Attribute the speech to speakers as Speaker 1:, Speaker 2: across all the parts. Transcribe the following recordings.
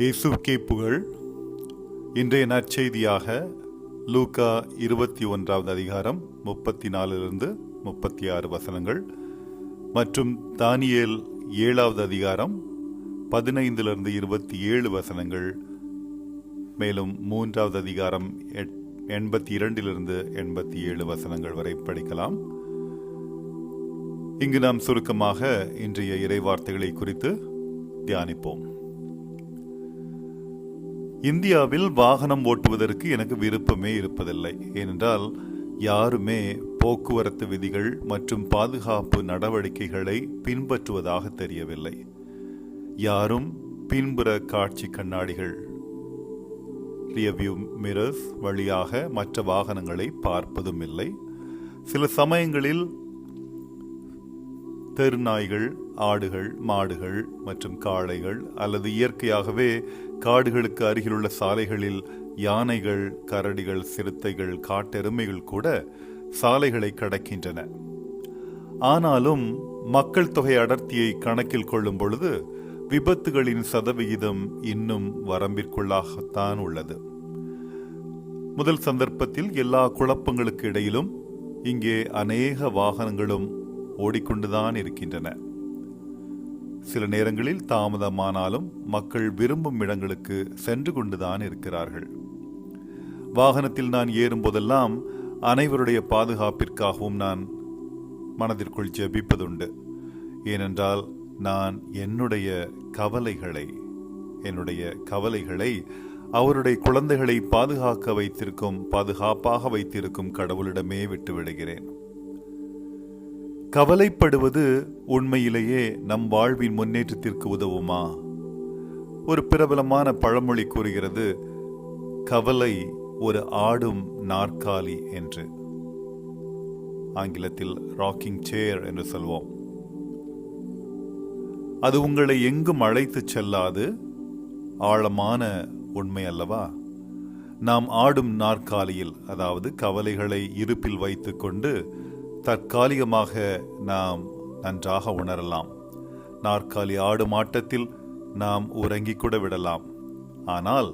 Speaker 1: இயேசுவுக்கே புகழ். இன்றைய நற்செய்தியாக லூக்கா 21வது அதிகாரம் 34 36 வசனங்கள் மற்றும் தானியேல் 7வது அதிகாரம் 15 27 வசனங்கள், மேலும் 3வது அதிகாரம் 82 87 வசனங்கள் வரை படிக்கலாம். இங்கு நாம் சுருக்கமாக இன்றைய இறைவார்த்தைகளை குறித்து தியானிப்போம். இந்தியாவில் வாகனம் ஓட்டுவதற்கு எனக்கு விருப்பமே இருப்பதில்லை. ஏனென்றால் யாருமே போக்குவரத்து விதிகள் மற்றும் பாதுகாப்பு நடவடிக்கைகளை பின்பற்றுவதாக தெரியவில்லை. யாரும் பின்புற காட்சி கண்ணாடிகள் ரியர்வியூ மிரர்ஸ் வழியாக மற்ற வாகனங்களை பார்ப்பதும் இல்லை. சில சமயங்களில் தெருநாய்கள், ஆடுகள், மாடுகள் மற்றும் காளைகள் அல்லது இயற்கையாகவே காடுகளுக்கு அருகிலுள்ள சாலைகளில் யானைகள், கரடிகள், சிறுத்தைகள், காட்டெருமைகள் கூட சாலைகளை கடக்கின்றன. ஆனாலும் மக்கள் தொகை அடர்த்தியை கணக்கில் கொள்ளும் பொழுது விபத்துகளின் சதவிகிதம் இன்னும் வரம்பிற்குள்ளாகத்தான் உள்ளது. முதல் சந்தர்ப்பத்தில் எல்லா குழப்பங்களுக்கு இடையிலும் இங்கே அநேக வாகனங்களும் ஓடிக்கொண்டுதான் இருக்கின்றன. சில நேரங்களில் தாமதமானாலும் மக்கள் விரும்பும் இடங்களுக்கு சென்று கொண்டுதான் இருக்கிறார்கள். வாகனத்தில் நான் ஏறும்போதெல்லாம் அனைவருடைய பாதுகாப்பிற்காகவும் நான் மனதிற்குள் ஜெபிப்பதுண்டு. ஏனென்றால் நான் என்னுடைய கவலைகளை அவருடைய குழந்தைகளை பாதுகாப்பாக வைத்திருக்கும் கடவுளிடமே விட்டுவிடுகிறேன். கவலைப்படுவது உண்மையிலேயே நம் வாழ்வின் முன்னேற்றத்திற்கு உதவுமா? ஒரு பிரபலமான பழமொழி கூறுகிறது, கவலை ஒரு ஆடும் நாற்காலி என்று. ஆங்கிலத்தில் ராக்கிங் சேர் என்று சொல்வோம். அது உங்களை எங்கும் அழைத்து செல்லாது. ஆழமான உண்மை அல்லவா? நாம் ஆடும் நாற்காலியில், அதாவது கவலைகளை இருப்பில் வைத்துக்கொண்டு தற்காலிகமாக நாம் நன்றாக உணரலாம். நாற்காலி ஆடும் ஆட்டத்தில் நாம் உறங்கிக் கூட விடலாம். ஆனால்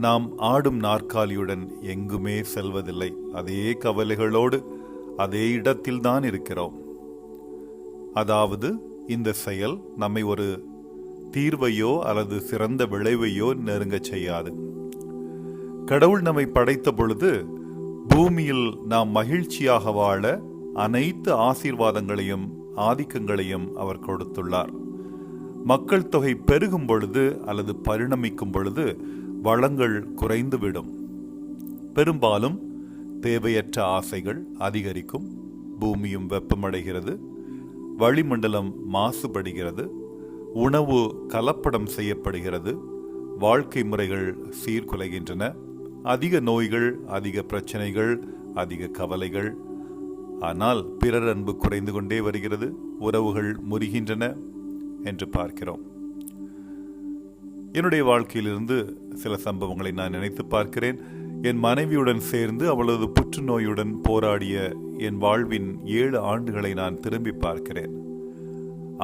Speaker 1: நாம் ஆடும் நாற்காலியுடன் எங்குமே செல்வதில்லை. அதே கவலைகளோடு அதே இடத்தில்தான் இருக்கிறோம். அதாவது இந்த செயல் நம்மை ஒரு தீர்வையோ அல்லது சிறந்த விளைவையோ நெருங்கச் செய்யாது. கடவுள் நம்மை படைத்த பொழுது பூமியில் நாம் மகிழ்ச்சியாக வாழ அனைத்து ஆசீர்வாதங்களையும் ஆதிக்கங்களையும் அவர் கொடுத்துள்ளார். மக்கள் தொகை பெருகும் பொழுது அல்லது பரிணமிக்கும் பொழுது வளங்கள் குறைந்துவிடும். பெரும்பாலும் தேவையற்ற ஆசைகள் அதிகரிக்கும். பூமியும் வெப்பமடைகிறது, வளிமண்டலம் மாசுபடுகிறது, உணவு கலப்படம் செய்யப்படுகிறது, வாழ்க்கை முறைகள் சீர்குலைகின்றன, அதிக நோய்கள், அதிக பிரச்சனைகள், அதிக கவலைகள். ஆனால் பிறர் அன்பு குறைந்து கொண்டே வருகிறது, உறவுகள் முறிகின்றன என்று பார்க்கிறோம். என்னுடைய வாழ்க்கையிலிருந்து சில சம்பவங்களை நான் நினைத்து பார்க்கிறேன். என் மனைவியுடன் சேர்ந்து அவளது புற்றுநோயுடன் போராடிய என் வாழ்வின் 7 ஆண்டுகளை நான் திரும்பி பார்க்கிறேன்.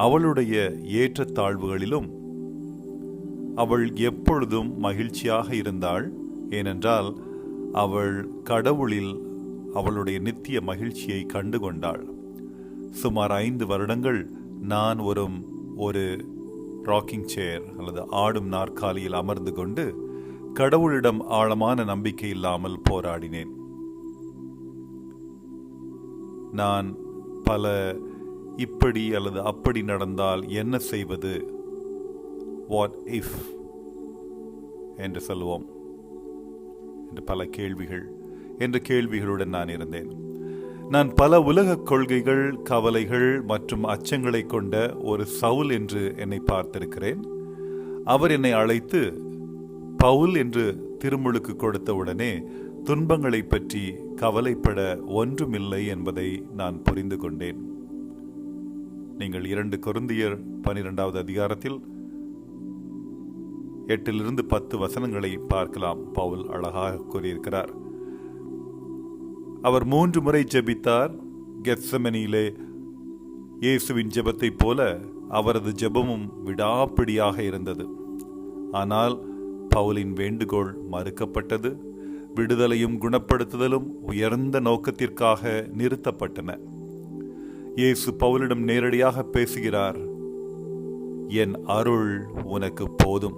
Speaker 1: அவளுடைய ஏற்றத்தாழ்வுகளிலும் அவள் எப்பொழுதும் மகிழ்ச்சியாக இருந்தாள். ஏனென்றால் அவள் கடவுளில் அவளுடைய நித்திய மகிழ்ச்சியை கண்டுகொண்டாள். சுமார் 5 வருடங்கள் நான் ஒரு ராக்கிங் சேர் அல்லது ஆடும் நாற்காலியில் அமர்ந்து கொண்டு கடவுளிடம் ஆழமான நம்பிக்கை இல்லாமல் போராடினேன். நான் பல இப்படி அல்லது அப்படி நடந்தால் என்ன செய்வது, வாட் இஃப் என்று சொல்லுவோம் என்று பல கேள்விகளுடன் நான் இருந்தேன். நான் பல உலக கொள்கைகள், கவலைகள் மற்றும் அச்சங்களை கொண்ட ஒரு சவுல் என்று என்னை பார்த்திருக்கிறேன். அவர் என்னை அழைத்து பவுல் என்று திருமுழுக்கு கொடுத்தவுடனே துன்பங்களை பற்றி கவலைப்பட ஒன்றுமில்லை என்பதை நான் புரிந்து கொண்டேன். நீங்கள் 2 கொரிந்தியர் 12வது அதிகாரத்தில் 8 10 வசனங்களை பார்க்கலாம். பவுல் அழகாக கூறியிருக்கிறார். அவர் 3 முறை ஜெபித்தார். கெத்செமனியிலே இயேசுவின் ஜெபத்தைப் போல அவரது ஜெபமும் விடாப்பிடியாக இருந்தது. ஆனால் பவுலின் வேண்டுகோள் மறுக்கப்பட்டது. விடுதலையும் குணப்படுத்துதலும் உயர்ந்த நோக்கத்திற்காக நிறுத்தப்பட்டன. இயேசு பவுலிடம் நேரடியாக பேசுகிறார். என் அருள் உனக்கு போதும்,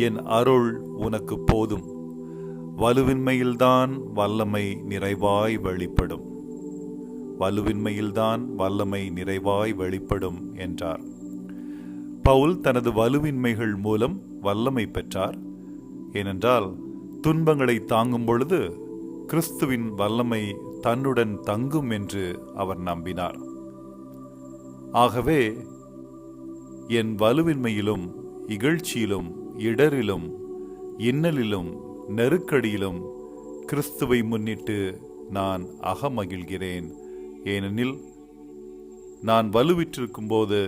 Speaker 1: என் அருள் உனக்கு போதும், வலுவின்மையில்தான் வல்லமை நிறைவாய் வெளிப்படும், வலுவின்மையில்தான் வல்லமை நிறைவாய் வெளிப்படும் என்றார். பவுல் தனது வலுவின்மைகள் மூலம் வல்லமை பெற்றார். ஏனென்றால் துன்பங்களை தாங்கும் பொழுது கிறிஸ்துவின் வல்லமை தன்னுடன் தங்கும் என்று அவர் நம்பினார். ஆகவே என் வலுவின்மையிலும் இகழ்ச்சியிலும் இடரிலும் இன்னலிலும் நெருக்கடியிலும் கிறிஸ்துவை முன்னிட்டு நான் அகமகிழ்கிறேன். ஏனெனில் நான் வலுவிற்றிருக்கும் போது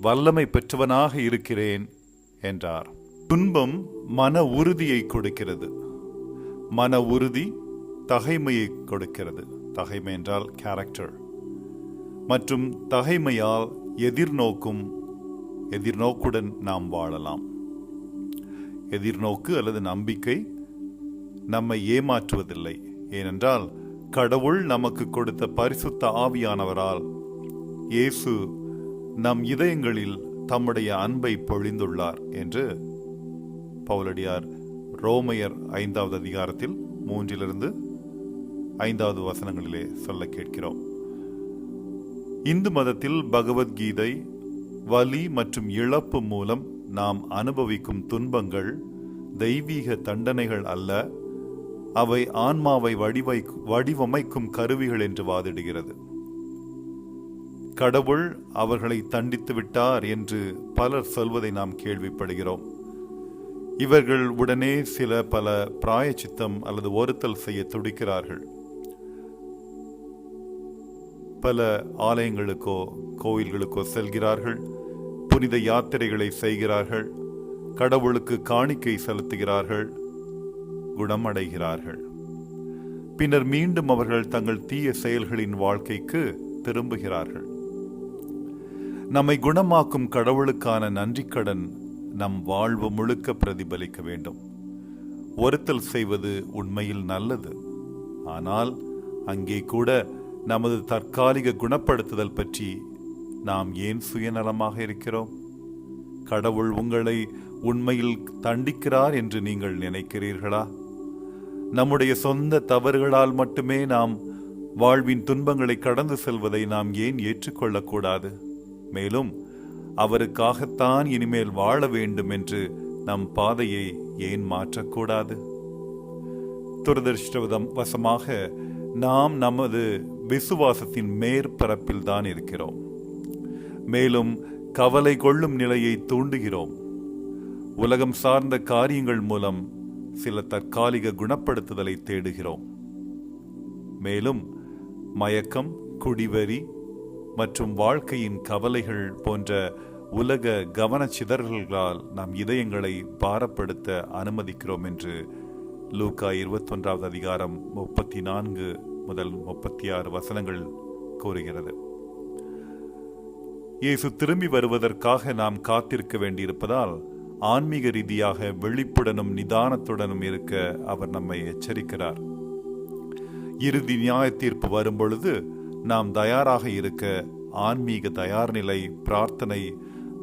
Speaker 1: வல்லமை பெற்றவனாக இருக்கிறேன் என்றார். துன்பம் மன உறுதியை கொடுக்கிறது. மன உறுதி தகைமையை கொடுக்கிறது. தகைமை என்றால் கேரக்டர். மற்றும் தகைமையால் எதிர்நோக்குடன் நாம் வாழலாம். எதிர்நோக்கு அல்லது நம்பிக்கை நம்மை ஏமாற்றுவதில்லை. ஏனென்றால் கடவுள் நமக்கு கொடுத்த பரிசுத்த ஆவியானவரால் இயேசு நம் இதயங்களில் தம்முடைய அன்பை பொழிந்துள்ளார் என்று பவுலடியார் ரோமையர் 5வது அதிகாரத்தில் 3 5 வசனங்களிலே சொல்ல கேட்கிறோம். இந்து மதத்தில் பகவத்கீதை வலி மற்றும் இழப்பு மூலம் நாம் அனுபவிக்கும் துன்பங்கள் தெய்வீக தண்டனைகள் அல்ல, அவை ஆன்மாவை வடிவமைக்கும் கருவிகள் என்று வாதிடுகிறது. கடவுள் அவர்களை தண்டித்து விட்டார் என்று பலர் சொல்வதை நாம் கேள்விப்படுகிறோம். இவர்கள் உடனே பல பிராயச்சித்தம் அல்லது ஒருத்தல் செய்ய துடிக்கிறார்கள். பல ஆலயங்களுக்கோ கோயில்களுக்கோ செல்கிறார்கள், புனித யாத்திரைகளை செய்கிறார்கள், கடவுளுக்கு காணிக்கை செலுத்துகிறார்கள், குணமடைகிறார்கள். பின்னர் மீண்டும் அவர்கள் தங்கள் தீய செயல்களின் வாழ்க்கைக்கு திரும்புகிறார்கள். நம்மை குணமாக்கும் கடவுளுக்கான நன்றிக்கடன் நம் வாழ்வு முழுக்க பிரதிபலிக்க வேண்டும். ஒருத்தல் செய்வது உண்மையில் நல்லது. ஆனால் அங்கே கூட நமது தற்காலிக குணப்படுத்துதல் பற்றி நாம் ஏன் சுயநலமாக இருக்கிறோம்? கடவுள் உங்களை உண்மையில் தண்டிக்கிறார் என்று நீங்கள் நினைக்கிறீர்களா? நம்முடைய சொந்த தவறுகளால் மட்டுமே நாம் வாழ்வின் துன்பங்களை கடந்து செல்வதை நாம் ஏன் ஏற்றுக்கொள்ளக்கூடாது? மேலும் அவருக்காகத்தான் இனிமேல் வாழ வேண்டும் என்று நம் பாதையை ஏன் மாற்றக்கூடாது? துரதிர்ஷ்டவசமாக நாம் நமது விசுவாசத்தின் மேற்பரப்பில் தான் இருக்கிறோம். மேலும் கவலை கொள்ளும் நிலையை தூண்டுகிறோம். உலகம் சார்ந்த காரியங்கள் மூலம் சில தற்காலிக குணப்படுத்துதலை தேடுகிறோம். மேலும் மயக்கம், குடிவெறி மற்றும் வாழ்க்கையின் கவலைகள் போன்ற உலக கவனச்சிதறல்களால் நாம் இதயங்களை பாரப்படுத்த அனுமதிக்கிறோம் என்று லூக்கா 21வது அதிகாரம் 34 முதல் 36 வசனங்கள் கூறுகிறது. இயேசு திரும்பி வருவதற்காக நாம் காத்திருக்க வேண்டியிருப்பதால் ஆன்மீக ரீதியாக விழிப்புடனும் நிதானத்துடனும் இருக்க அவர் நம்மை எச்சரிக்கிறார். இறுதி நியாய தீர்ப்பு வரும்பொழுது நாம் தயாராக இருக்க ஆன்மீக தயார் நிலை, பிரார்த்தனை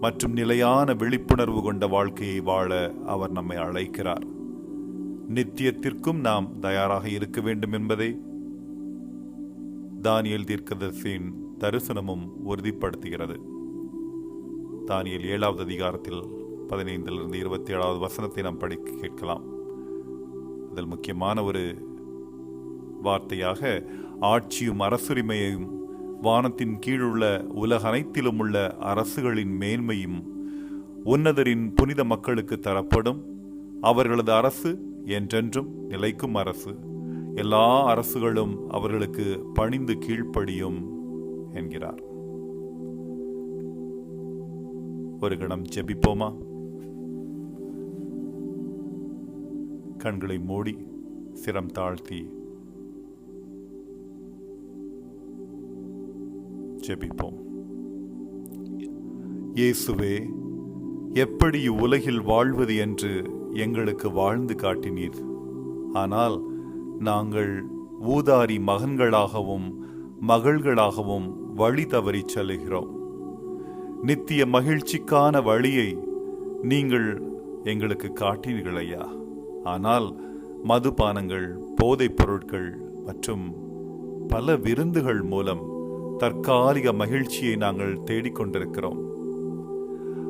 Speaker 1: மற்றும் நிலையான விழிப்புணர்வு கொண்ட வாழ்க்கையை வாழ அவர் நம்மை அழைக்கிறார். நித்தியத்திற்கும் நாம் தயாராக இருக்க வேண்டும் என்பதை தானியேல் தீர்க்கதரிசியின் தரிசனமும் உறுதிப்படுத்துகிறது. தானியேல் 7வது அதிகாரத்தில் 15 27 வசனத்தை நாம் படிக்க கேட்கலாம். அதில் முக்கியமான ஒரு வார்த்தையாக, ஆட்சியும் அரசுரிமையும் வானத்தின் கீழுள்ள உலக அனைத்திலும் உள்ள அரசுகளின் மேன்மையும் உன்னதரின் புனித மக்களுக்கு தரப்படும். அவர்களது அரசு என்றென்றும் நிலைக்கும் அரசு. எல்லா அரசுகளும் அவர்களுக்கு பணிந்து கீழ்ப்படியும் என்கிறார். ஒரு கணம் ஜெபிப்போமா? கண்களை மூடி சிரம் தாழ்த்தி ஜெபிப்போம். இயேசுவே, எப்படி இவ்வுலகில் வாழ்வது என்று எங்களுக்கு வாழ்ந்து காட்டினீர். ஆனால் நாங்கள் ஊதாரி மகன்களாகவும் மகள்களாகவும் வழி தவறி செல்கிறோம். நித்திய மகிழ்ச்சிக்கான வழியை நீங்கள் எங்களுக்கு காட்டினீர்கள் ஐயா. ஆனால் மதுபானங்கள், போதைப் பொருட்கள் மற்றும் பல விருந்துகள் மூலம் தற்காலிக மகிழ்ச்சியை நாங்கள் தேடிக்கொண்டிருக்கிறோம்.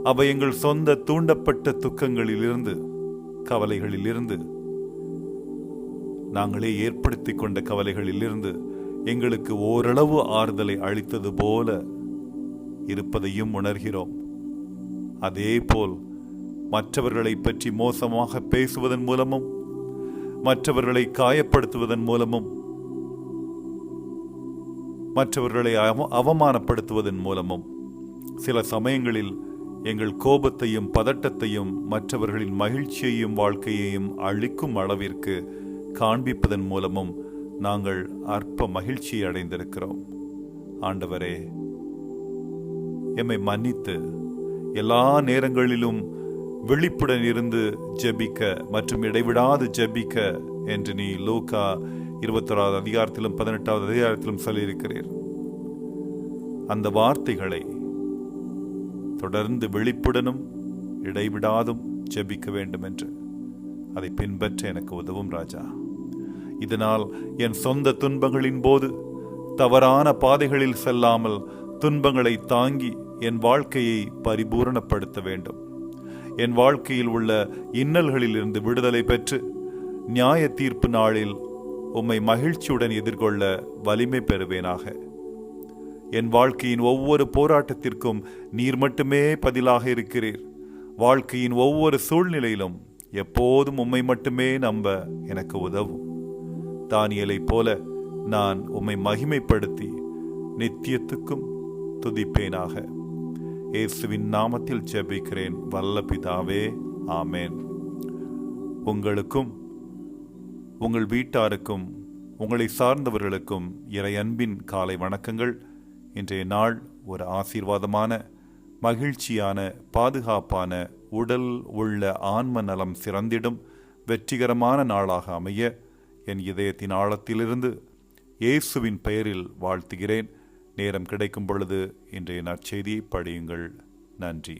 Speaker 1: அவை எங்கள் சொந்த தூண்டப்பட்ட துக்கங்களிலிருந்து, கவலைகளிலிருந்து, நாங்களே ஏற்படுத்திக் கொண்ட கவலைகளிலிருந்து எங்களுக்கு ஓரளவு ஆறுதலை அளித்தது போல இருப்பதையும் உணர்கிறோம். அதேபோல் மற்றவர்களை பற்றி மோசமாக பேசுவதன் மூலமும், மற்றவர்களை காயப்படுத்துவதன் மூலமும், மற்றவர்களை அவமானப்படுத்துவதன் மூலமும், சில சமயங்களில் எங்கள் கோபத்தையும் பதட்டத்தையும் மற்றவர்களின் மகிழ்ச்சியையும் வாழ்க்கையையும் அழிக்கும் அளவிற்கு காண்பிப்பதன் மூலமும் நாங்கள் அற்ப மகிழ்ச்சி அடைந்திருக்கிறோம். ஆண்டவரே, எம்மை மன்னித்து எல்லா நேரங்களிலும் விழிப்புடன் இருந்து ஜெபிக்க மற்றும் இடைவிடாது ஜெபிக்க என்று நீ லூக்கா 21வது அதிகாரத்திலும் 18வது அதிகாரத்திலும் சொல்லியிருக்கிறீர். அந்த வார்த்தைகளை தொடர்ந்து விழிப்புடனும் இடைவிடாதும் ஜெபிக்க வேண்டும் என்று அதை பின்பற்ற எனக்கு உதவும் ராஜா. இதனால் என் சொந்த துன்பங்களின் போது தவறான பாதைகளில் செல்லாமல் துன்பங்களை தாங்கி என் வாழ்க்கையை பரிபூரணப்படுத்த வேண்டும். என் வாழ்க்கையில் உள்ள இன்னல்களிலிருந்து விடுதலை பெற்று நியாய தீர்ப்பு நாளில் உம்மை மகிழ்ச்சியுடன் எதிர்கொள்ள வலிமை பெறுவேனாக. என் வாழ்க்கையின் ஒவ்வொரு போராட்டத்திற்கும் நீர் மட்டுமே பதிலாக இருக்கிறீர். வாழ்க்கையின் ஒவ்வொரு சூழ்நிலையிலும் எப்போதும் உம்மை மட்டுமே நம்ப எனக்கு உதவும். தானியேலை போல நான் உம்மை மகிமைப்படுத்தி நித்தியத்துக்கும் துதிப்பேனாக. இயேசுவின் நாமத்தில் ஜெபிக்கிறேன் வல்ல பிதாவே, ஆமேன். உங்களுக்கும் உங்கள் வீட்டாருக்கும் உங்களை சார்ந்தவர்களுக்கும் இறை அன்பின் காலை வணக்கங்கள். இன்றைய நாள் ஒரு ஆசீர்வாதமான, மகிழ்ச்சியான, பாதுகாப்பான, உடல் உள்ள ஆன்ம நலம் சிறந்திடும் வெற்றிகரமான நாளாக அமைய என் இதயத்தின் ஆழத்திலிருந்து இயேசுவின் பெயரில் வாழ்த்துகிறேன். நேரம் கிடைக்கும் பொழுது இன்றைய நற்செய்தியை படியுங்கள். நன்றி.